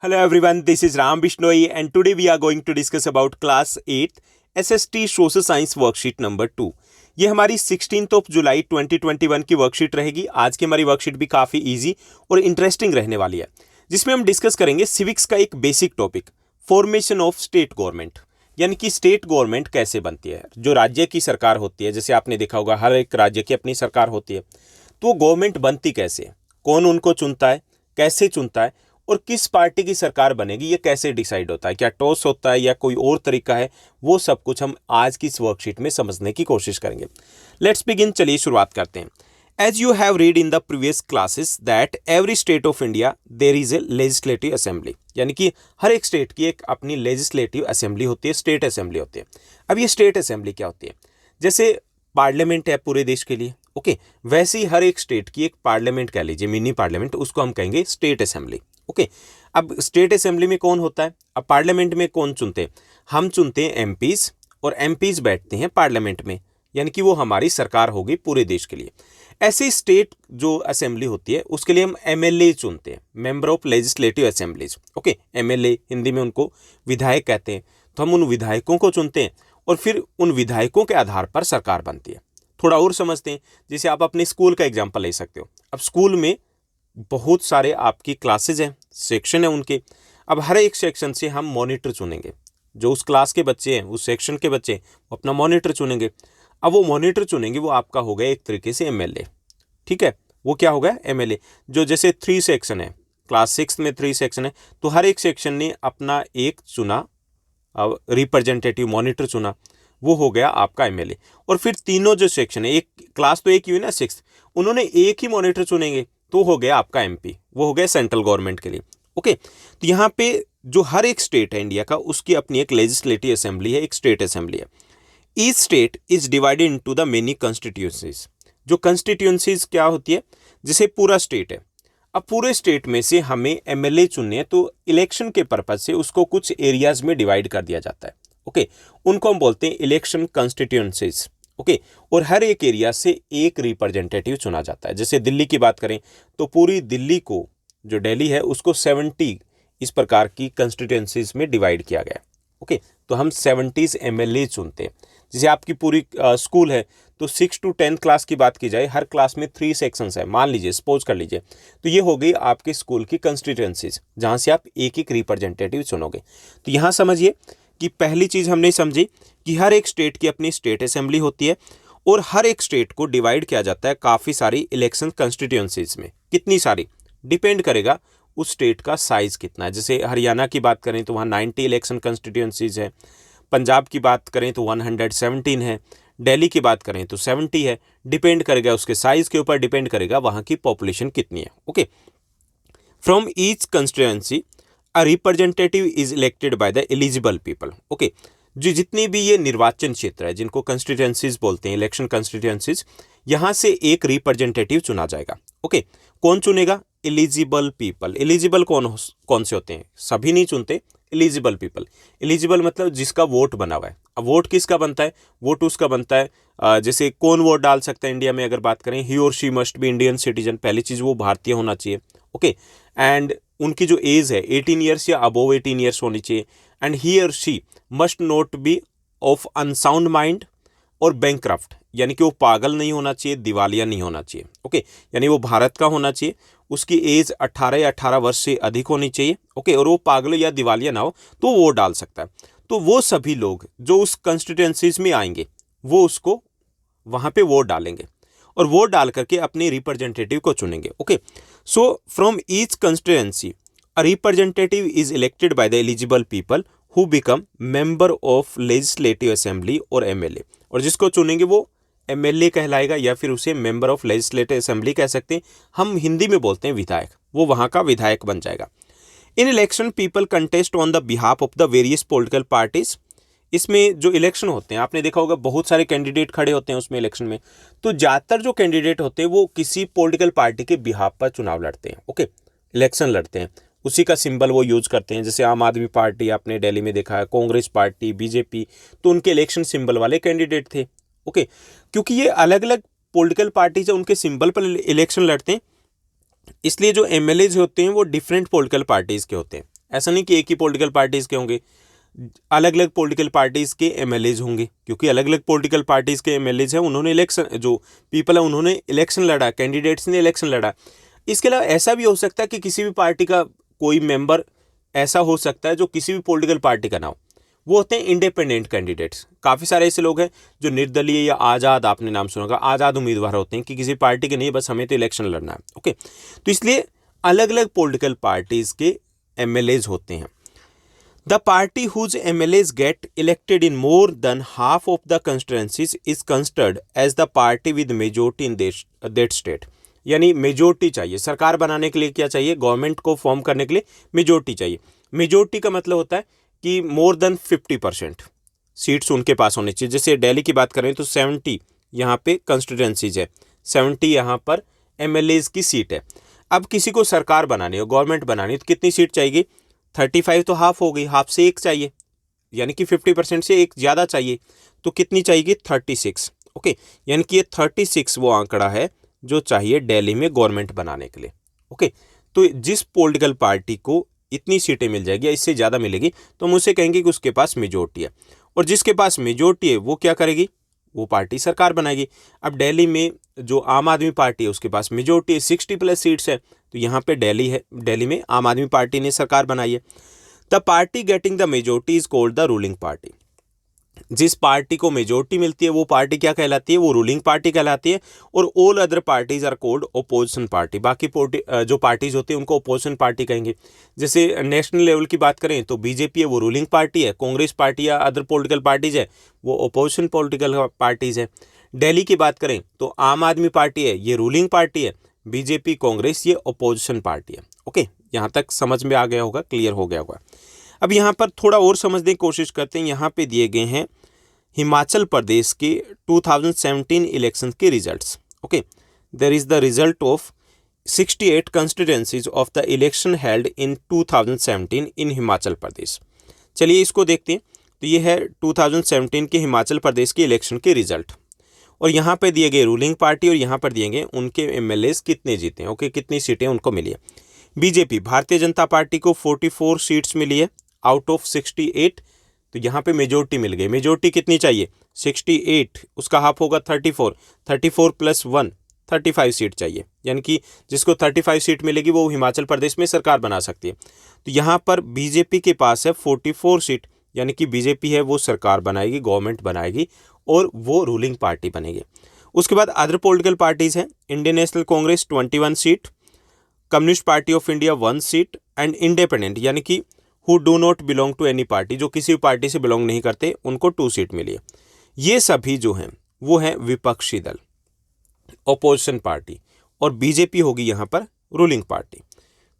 Hello everyone, this is Ram Bishnoi and today we are going to discuss about class 8 SST Social Science worksheet number 2। ये हमारी 16 जुलाई 2021 की worksheet रहेगी। आज की हमारी वर्कशीट भी काफ़ी इजी और इंटरेस्टिंग रहने वाली है, जिसमें हम डिस्कस करेंगे सिविक्स का एक basic topic, formation of state government, यानी कि स्टेट गवर्नमेंट कैसे बनती है। जो राज्य की सरकार होती है, जैसे आपने देखा होगा हर एक राज्य की अपनी सरकार होती है, तो गवर्नमेंट बनती कैसे, कौन उनको चुनता है, कैसे चुनता है और किस पार्टी की सरकार बनेगी, ये कैसे डिसाइड होता है, क्या टॉस होता है या कोई और तरीका है, वो सब कुछ हम आज की इस वर्कशीट में समझने की कोशिश करेंगे। लेट्स बिगिन, चलिए शुरुआत करते हैं। As you have read in the previous classes that every state of India there is a legislative assembly, यानी कि हर एक स्टेट की एक अपनी लेजिस्लेटिव असेंबली होती है, स्टेट असेंबली होती है। अब ये स्टेट असेंबली क्या होती है? जैसे पार्लियामेंट है पूरे देश के लिए, ओके, वैसे ही हर एक स्टेट की एक पार्लियामेंट कह लीजिए, मिनी पार्लियामेंट, उसको हम कहेंगे स्टेट असेंबली। ओके, अब स्टेट असेंबली में कौन होता है? अब पार्लियामेंट में कौन चुनते हैं? हम चुनते हैं एमपीज, और एमपीज बैठते हैं पार्लियामेंट में, यानी कि वो हमारी सरकार होगी पूरे देश के लिए। ऐसे स्टेट जो असेंबली होती है उसके लिए हम एमएलए चुनते हैं, member of legislative assemblies. Okay, MLA Hindi में उनको विधायक कहते हैं, तो हम उन विधायकों को चुनते हैं और फिर उन विधायकों के आधार पर सरकार बनती है। थोड़ा और समझते हैं, जैसे आप अपने स्कूल का एग्जाम्पल ले सकते हो। अब स्कूल में बहुत सारे आपकी क्लासेज हैं, सेक्शन है उनके। अब हर एक सेक्शन से हम मॉनिटर चुनेंगे, जो उस क्लास के बच्चे हैं, उस सेक्शन के बच्चे, वो अपना मॉनिटर चुनेंगे। अब वो मॉनिटर चुनेंगे, वो आपका हो गया एक तरीके से एमएलए, ठीक है, वो क्या हो गया? एमएलए। जो जैसे 3 सेक्शन है, क्लास 6 में 3 सेक्शन है, तो हर एक सेक्शन ने अपना एक चुना, रिप्रेजेंटेटिव मॉनिटर चुना, वो हो गया आपका एमएलए। और फिर तीनों जो सेक्शन है, एक क्लास तो एक ही हुई ना 6, उन्होंने एक ही मॉनिटर चुनेंगे, तो हो गया आपका एमपी, वो हो गया सेंट्रल गवर्नमेंट के लिए। ओके, तो यहाँ पे जो हर एक स्टेट है इंडिया का, उसकी अपनी एक लेजिस्लेटिव असेंबली है, एक स्टेट असेंबली है। Each state is divided into the many constituencies. जो कॉन्स्टिट्यूएंसीज क्या होती है? जैसे पूरा स्टेट है, अब पूरे स्टेट में से हमें एमएलए चुनने हैं, तो इलेक्शन के पर्पज से उसको कुछ एरियाज में डिवाइड कर दिया जाता है। ओके, उनको हम बोलते हैं इलेक्शन कॉन्स्टिट्यूएंसीज। ओके, और हर एक एरिया से एक रिप्रेजेंटेटिव चुना जाता है। जैसे दिल्ली की बात करें तो पूरी दिल्ली को, जो दिल्ली है, उसको 70 इस प्रकार की कंस्टिट्यूएंसीज में डिवाइड किया गया। ओके, तो हम 70 एमएलए चुनते हैं। जैसे आपकी पूरी स्कूल है, तो 6 to 10 क्लास की बात की जाए, हर क्लास में 3 सेक्शंस है, मान लीजिए, सपोज कर लीजिए, तो ये हो गई आपके स्कूल की कंस्टिट्यूएंसीज, जहाँ से आप एक एक रिप्रेजेंटेटिव चुनोगे। तो यहाँ समझिए कि पहली चीज़ हमने समझी कि हर एक स्टेट की अपनी स्टेट असेंबली होती है, और हर एक स्टेट को डिवाइड किया जाता है काफ़ी सारी इलेक्शन कंस्टिट्यूएंसीज में। कितनी सारी? डिपेंड करेगा उस स्टेट का साइज़ कितना है। जैसे हरियाणा की बात करें तो वहाँ 90 इलेक्शन कंस्टिट्यूएंसीज है, पंजाब की बात करें तो 117 है, दिल्ली की बात करें तो 70 है। डिपेंड करेगा उसके साइज़ के ऊपर, डिपेंड करेगा वहाँ की पॉपुलेशन कितनी है। Okay, from each constituency a representative is elected by the eligible people. Okay, जो जितनी भी ये निर्वाचन क्षेत्र है, जिनको कंस्टिट्यूएंसीज बोलते हैं, इलेक्शन कंस्टिट्यूएंसीज, यहाँ से एक रिप्रेजेंटेटिव चुना जाएगा। ओके, कौन चुनेगा? Eligible people. एलिजिबल कौन से होते हैं? सभी नहीं चुनते, एलिजिबल पीपल। एलिजिबल मतलब जिसका वोट बना हुआ है। अब वोट किसका बनता है? वोट उसका बनता है, जैसे कौन वोट डाल सकता है इंडिया में अगर बात करें, ही और she must be Indian citizen. पहली चीज़ वो भारतीय होना चाहिए। ओके, एंड उनकी जो एज है 18 ईयर्स या अबोव 18 ईयर्स होनी चाहिए, एंड ही और she must not be of unsound mind और बैंकक्रफ्ट, यानी कि वो पागल नहीं होना चाहिए, दिवालिया नहीं होना चाहिए। ओके, यानी वो भारत का होना चाहिए, उसकी एज 18 या 18 वर्ष से अधिक होनी चाहिए। ओके, और वो पागल या दिवालिया ना हो, तो वो डाल सकता है। तो वो सभी लोग जो उस कंस्टिट्यूएंसीज में आएंगे, वो उसको वहाँ पे वोट डालेंगे, और वोट डाल करके अपने रिप्रेजेंटेटिव को चुनेंगे। Okay, so from each constituency a representative is elected by the eligible people who become member of legislative assembly और एमएलए। और जिसको चुनेंगे वो एमएलए कहलाएगा, या फिर उसे मेंबर ऑफ लेजिस्लेटिव असेंबली कह सकते हैं। हम हिंदी में बोलते हैं विधायक, वो वहाँ का विधायक बन जाएगा। In election people contest on the behalf of the various political parties. इसमें जो इलेक्शन होते हैं, आपने देखा होगा बहुत सारे कैंडिडेट खड़े होते हैं उसमें इलेक्शन में, तो ज़्यादातर जो कैंडिडेट होते हैं वो किसी पॉलिटिकल पार्टी के बिहाफ पर चुनाव लड़ते हैं। ओके, इलेक्शन लड़ते हैं, उसी का सिंबल वो यूज करते हैं। जैसे आम आदमी पार्टी आपने दिल्ली में देखा है, कांग्रेस पार्टी, बीजेपी, तो उनके इलेक्शन सिंबल वाले कैंडिडेट थे। ओके, क्योंकि ये अलग अलग पॉलिटिकल पार्टीज है, उनके सिंबल पर इलेक्शन लड़ते हैं, इसलिए जो एमएलएज होते हैं वो डिफरेंट पॉलिटिकल पार्टीज के होते हैं। ऐसा नहीं कि एक ही पॉलिटिकल पार्टीज़ के होंगे, अलग अलग पॉलिटिकल पार्टीज़ के एमएलएज होंगे, क्योंकि अलग अलग पॉलिटिकल पार्टीज़ के एमएलएज हैं, उन्होंने इलेक्शन, जो पीपल है उन्होंने इलेक्शन लड़ा, कैंडिडेट्स ने इलेक्शन लड़ा। इसके अलावा ऐसा भी हो सकता है कि किसी भी पार्टी का कोई मेंबर ऐसा हो सकता है जो किसी भी पॉलिटिकल पार्टी का ना हो, वो होते हैं इंडिपेंडेंट कैंडिडेट्स। काफ़ी सारे ऐसे लोग हैं जो निर्दलीय या आज़ाद, आपने नाम सुना होगा, आज़ाद उम्मीदवार होते हैं कि किसी पार्टी के नहीं, बस हमें तो इलेक्शन लड़ना है। ओके, तो इसलिए अलग अलग पॉलिटिकल पार्टीज़ के एमएलएज होते हैं। The party whose MLAs get elected in more than half of the constituencies is considered as the party with majority in that state. यानी मेजोरिटी चाहिए सरकार बनाने के लिए, क्या चाहिए, गवर्नमेंट को फॉर्म करने के लिए मेजोरिटी चाहिए। मेजोरिटी का मतलब होता है कि मोर देन 50% सीट्स उनके पास होनी चाहिए। जैसे दिल्ली की बात करें तो 70 यहाँ पे कंस्टिट्यूएंसीज है, 70 यहाँ पर एमएलएज की सीट है। अब किसी को सरकार बनानी हो, गवर्नमेंट बनानी है, तो कितनी सीट चाहिए, 35 तो हाफ हो गई, हाफ से एक चाहिए, यानी कि 50% से एक ज़्यादा चाहिए, तो कितनी चाहिए, 36। ओके, यानी कि ये 36 वो आंकड़ा है जो चाहिए दिल्ली में गवर्नमेंट बनाने के लिए। ओके, तो जिस पॉलिटिकल पार्टी को इतनी सीटें मिल जाएगी या इससे ज़्यादा मिलेगी तो हम उसे कहेंगे कि उसके पास मेजोरिटी है। और जिसके पास मेजोरिटी है वो क्या करेगी, वो पार्टी सरकार बनाएगी। अब दिल्ली में जो आम आदमी पार्टी है उसके पास मेजोरिटी है, 60+ सीट्स है, तो यहाँ पे दिल्ली में आम आदमी पार्टी ने सरकार बनाई है। The party getting the majority is called the ruling party. जिस पार्टी को मेजोरिटी मिलती है वो पार्टी क्या कहलाती है, वो रूलिंग पार्टी कहलाती है। और all other parties are called opposition party. बाकी जो पार्टीज होती है उनको ओपोजिशन पार्टी कहेंगे। जैसे नेशनल लेवल की बात करें तो बीजेपी है वो रूलिंग पार्टी है, कांग्रेस पार्टी या अदर पॉलिटिकल पार्टीज है वो ओपोजिशन पॉलिटिकल पार्टीज है। दिल्ली की बात करें तो आम आदमी पार्टी है ये रूलिंग पार्टी है, बीजेपी कांग्रेस ये ओपोजिशन पार्टी है। ओके, यहाँ तक समझ में आ गया होगा, क्लियर हो गया होगा। अब यहाँ पर थोड़ा और समझने की कोशिश करते हैं। यहाँ पे दिए गए हैं हिमाचल प्रदेश के 2017 इलेक्शन के results. Okay, there is the result of 68 constituencies of the election held in 2017 in Himachal Pradesh. चलिए इसको देखते हैं। तो ये है 2017 के हिमाचल प्रदेश के इलेक्शन के रिजल्ट, और यहाँ पे दिए गए रूलिंग पार्टी और यहाँ पर दिए गए उनके एमएलएज कितने जीते हैं। ओके, कितनी सीटें उनको मिली है। बीजेपी भारतीय जनता पार्टी को 44 सीट्स मिली है आउट ऑफ 68। तो यहाँ पे मेजोरिटी मिल गई। मेजोरिटी कितनी चाहिए, 68, उसका हाफ होगा 34, 34 + 1 35 सीट चाहिए। यानी कि जिसको 35 सीट मिलेगी वो हिमाचल प्रदेश में सरकार बना सकती है। तो यहाँ पर बीजेपी के पास है 44 सीट, यानी कि बीजेपी है वो सरकार बनाएगी, गवर्नमेंट बनाएगी और वो रूलिंग पार्टी बनेगी। उसके बाद अदर पॉलिटिकल पार्टीज हैं। Indian National Congress 21 seat, Communist Party of India 1 seat and independent यानी कि who do not belong to any party, जो किसी पार्टी से बिलोंग नहीं करते, उनको 2 सीट मिली है। ये सभी जो हैं वो हैं विपक्षी दल, ऑपोजिशन पार्टी, और बीजेपी होगी यहाँ पर रूलिंग पार्टी।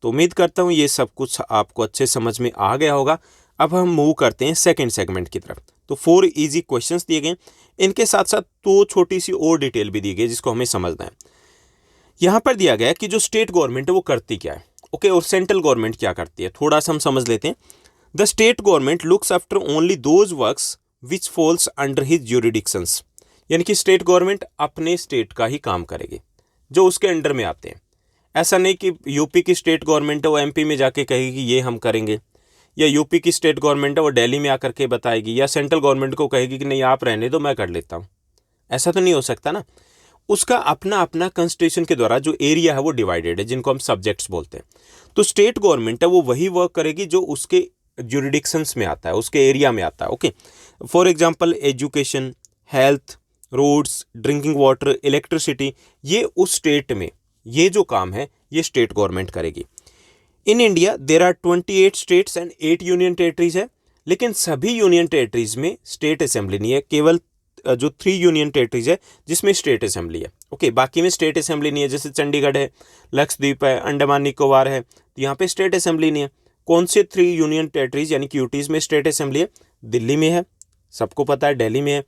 तो उम्मीद करता हूँ ये सब कुछ आपको अच्छे समझ में आ गया होगा। अब हम मूव करते हैं सेकंड सेगमेंट की तरफ। तो 4 इजी क्वेश्चंस दिए गए, इनके साथ साथ 2 छोटी सी और डिटेल भी दी गई जिसको हमें समझना है। यहाँ पर दिया गया कि जो स्टेट गवर्नमेंट है वो करती क्या है, ओके, और सेंट्रल गवर्नमेंट क्या करती है, थोड़ा सा हम समझ लेते हैं। The state government looks after only those works which falls under his jurisdictions. यानी कि स्टेट गवर्नमेंट अपने स्टेट का ही काम करेगी जो उसके अंडर में आते हैं। ऐसा नहीं कि यूपी की स्टेट गवर्नमेंट है वो एमपी में जाके कहेगी ये हम करेंगे, या यूपी की स्टेट गवर्नमेंट है वो दिल्ली में आकर के बताएगी, या सेंट्रल गवर्नमेंट को कहेगी कि नहीं आप रहने दो मैं कर लेता हूँ। ऐसा तो नहीं हो सकता ना। उसका अपना अपना कॉन्स्टिट्यूशन के द्वारा जो एरिया है वो डिवाइडेड है, जिनको हम सब्जेक्ट्स बोलते हैं। तो स्टेट गवर्नमेंट है वो वही वर्क करेगी जो उसके ज्यूरिडिक्शंस में आता है, उसके एरिया में आता है। Okay, for example education, health, roads, drinking water, electricity, ये उस स्टेट में ये जो काम है ये स्टेट गवर्नमेंट करेगी। In India there are 28 states and 8 union territories है, लेकिन सभी यूनियन टेरिटरीज में स्टेट असेंबली नहीं है। केवल जो 3 यूनियन टेरिटरीज है जिसमें स्टेट असेंबली है। ओके, बाकी में स्टेट असेंबली नहीं है। जैसे चंडीगढ़ है, लक्षद्वीप है, अंडमान निकोबार है, तो यहाँ पे स्टेट असेंबली नहीं है। कौन से 3 यूनियन टेरिटरीज यानी कि यूटीज में स्टेट असेंबली है, दिल्ली में है, सबको पता है, दिल्ली में है,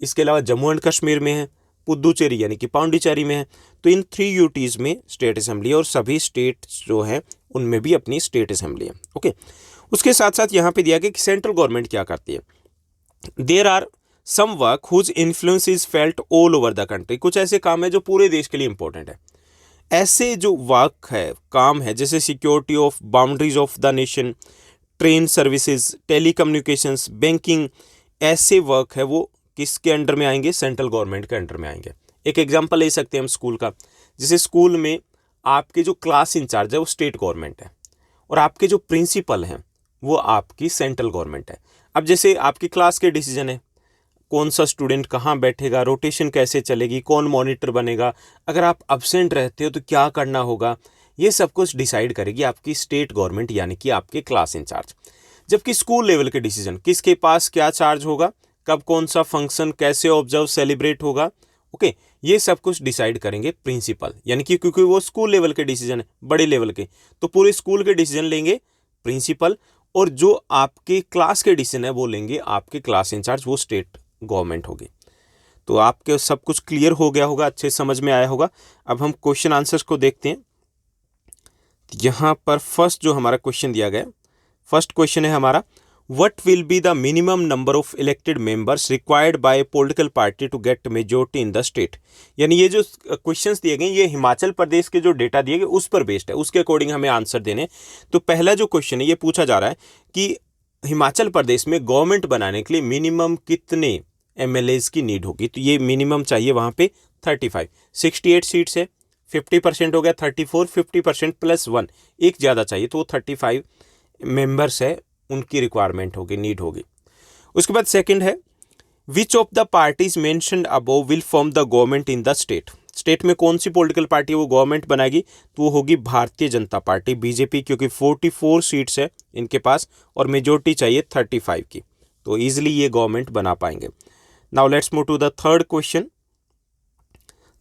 इसके अलावा जम्मू एंड कश्मीर में है, पुदुचेरी यानी कि पांडिचेरी में है। तो इन 3 यूटीज में स्टेट असेंबली है और सभी स्टेट्स जो हैं उनमें भी अपनी स्टेट असेंबली है। ओके, उसके साथ साथ यहाँ पे दिया गया कि सेंट्रल गवर्नमेंट क्या करती है। There are some work whose influence is felt all over the country. कुछ ऐसे काम है जो पूरे देश के लिए इंपॉर्टेंट है। ऐसे जो वर्क है, काम है, जैसे security of boundaries of the nation, train services, telecommunications, banking, ऐसे वर्क है वो किसके अंडर में आएंगे? सेंट्रल गवर्नमेंट के अंडर में आएंगे। एक एग्जांपल ले सकते हैं हम स्कूल का, जैसे स्कूल में आपके जो क्लास इंचार्ज है वो स्टेट गवर्नमेंट है और आपके जो प्रिंसिपल हैं वो आपकी सेंट्रल गवर्नमेंट है। अब जैसे आपकी क्लास के डिसीजन है, कौन सा स्टूडेंट कहाँ बैठेगा, रोटेशन कैसे चलेगी, कौन मॉनिटर बनेगा, अगर आप अब्सेंट रहते हो तो क्या करना होगा, ये सब कुछ डिसाइड करेगी आपकी स्टेट गवर्नमेंट यानी कि आपके क्लास इंचार्ज। जबकि स्कूल लेवल के डिसीजन किसके पास क्या चार्ज होगा, कब कौन सा फंक्शन कैसे ऑब्जर्व सेलिब्रेट होगा, ओके, ये सब कुछ डिसाइड करेंगे प्रिंसिपल, यानी कि क्योंकि वो स्कूल लेवल के डिसीजन है, बड़े लेवल के, तो पूरे स्कूल के डिसीजन लेंगे प्रिंसिपल, और जो आपके क्लास के डिसीजन है वो लेंगे आपके क्लास इंचार्ज, वो स्टेट गवर्नमेंट होगी। तो आपके सब कुछ क्लियर हो गया होगा, अच्छे समझ में आया होगा। अब हम क्वेश्चन आंसर्स को देखते हैं। यहाँ पर फर्स्ट जो हमारा क्वेश्चन दिया गया, फर्स्ट क्वेश्चन है हमारा, what will be the minimum number of elected members required by political party to get majority in the state. यानी ये जो क्वेश्चंस दिए गए ये हिमाचल प्रदेश के जो डेटा दिए गए उस पर बेस्ड है, उसके अकॉर्डिंग हमें आंसर देने। तो पहला जो क्वेश्चन है ये पूछा जा रहा है कि हिमाचल प्रदेश में गवर्नमेंट बनाने के लिए मिनिमम कितने MLAs की नीड होगी। तो ये मिनिमम चाहिए वहाँ पे 35, 68 सीट्स है, 50% हो गया 34, 50% +1, एक ज़्यादा चाहिए तो वो 35 मेंबर्स है, उनकी रिक्वायरमेंट होगी, नीड होगी। उसके बाद सेकंड है, which of the parties mentioned above will form the government in the state. State में कौन सी पॉलिटिकल पार्टी वो गवर्नमेंट बनाएगी, तो वो होगी भारतीय जनता पार्टी, बीजेपी, क्योंकि 44 सीट्स है इनके पास और मेजोरिटी चाहिए 35 की, तो ईजिली ये गवर्नमेंट बना पाएंगे। Now let's move to the third question.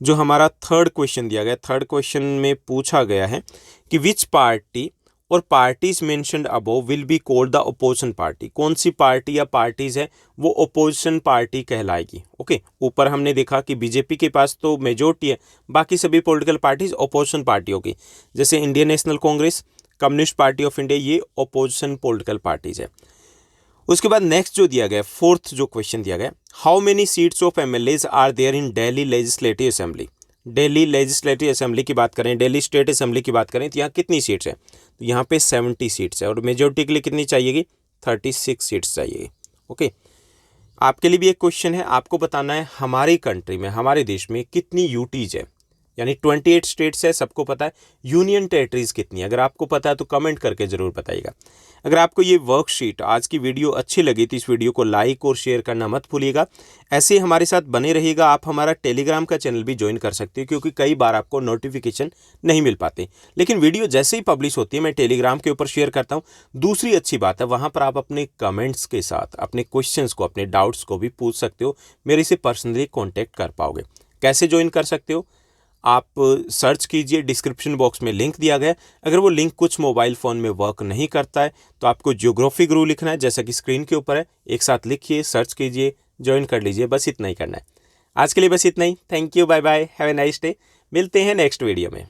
जो हमारा थर्ड क्वेश्चन दिया गया, थर्ड क्वेश्चन में पूछा गया है कि विच पार्टी और parties mentioned above will be called the opposition party. कौन सी पार्टी या पार्टीज है वो अपोजिशन पार्टी कहलाएगी। ओके, ऊपर हमने देखा कि बीजेपी के पास तो मेजोरिटी है, बाकी सभी पॉलिटिकल पार्टीज अपोजिशन पार्टी होगी, जैसे Indian National Congress, communist Party of India, ये अपोजिशन पॉलिटिकल पार्टीज है। उसके बाद नेक्स्ट जो दिया गया, फोर्थ जो क्वेश्चन दिया गया, how many seats of MLAs are there in Delhi legislative assembly. Delhi legislative assembly की बात करें, दिल्ली स्टेट असेंबली की बात करें तो यहाँ कितनी सीट्स है, तो यहाँ पे 70 सीट्स है और मेजोरिटी के लिए कितनी चाहिएगी, 36 सीट्स चाहिएगी। ओके, आपके लिए भी एक क्वेश्चन है, आपको बताना है हमारी कंट्री में, हमारे देश में कितनी यूटीज है, यानी 28 स्टेट्स है, सबको पता है। यूनियन टेरिटरीज कितनी है, अगर आपको पता है तो कमेंट करके ज़रूर बताइएगा। अगर आपको ये वर्कशीट, आज की वीडियो अच्छी लगी तो इस वीडियो को लाइक और शेयर करना मत भूलिएगा। ऐसे ही हमारे साथ बने रहिएगा। आप हमारा टेलीग्राम का चैनल भी ज्वाइन कर सकते हो, क्योंकि कई बार आपको नोटिफिकेशन नहीं मिल पाते, लेकिन वीडियो जैसे ही पब्लिश होती है मैं टेलीग्राम के ऊपर शेयर करता हूँ। दूसरी अच्छी बात है, वहाँ पर आप अपने कमेंट्स के साथ अपने क्वेश्चंस को, अपने डाउट्स को भी पूछ सकते हो, मेरे से पर्सनली कॉन्टैक्ट कर पाओगे। कैसे ज्वाइन कर सकते हो, आप सर्च कीजिए, डिस्क्रिप्शन बॉक्स में लिंक दिया गया है। अगर वो लिंक कुछ मोबाइल फ़ोन में वर्क नहीं करता है तो आपको ज्योग्राफी गुरु लिखना है, जैसा कि स्क्रीन के ऊपर है, एक साथ लिखिए, सर्च कीजिए, ज्वाइन कर लीजिए, बस इतना ही करना है। आज के लिए बस इतना ही। Thank you, bye bye, have a nice day. मिलते हैं नेक्स्ट वीडियो में।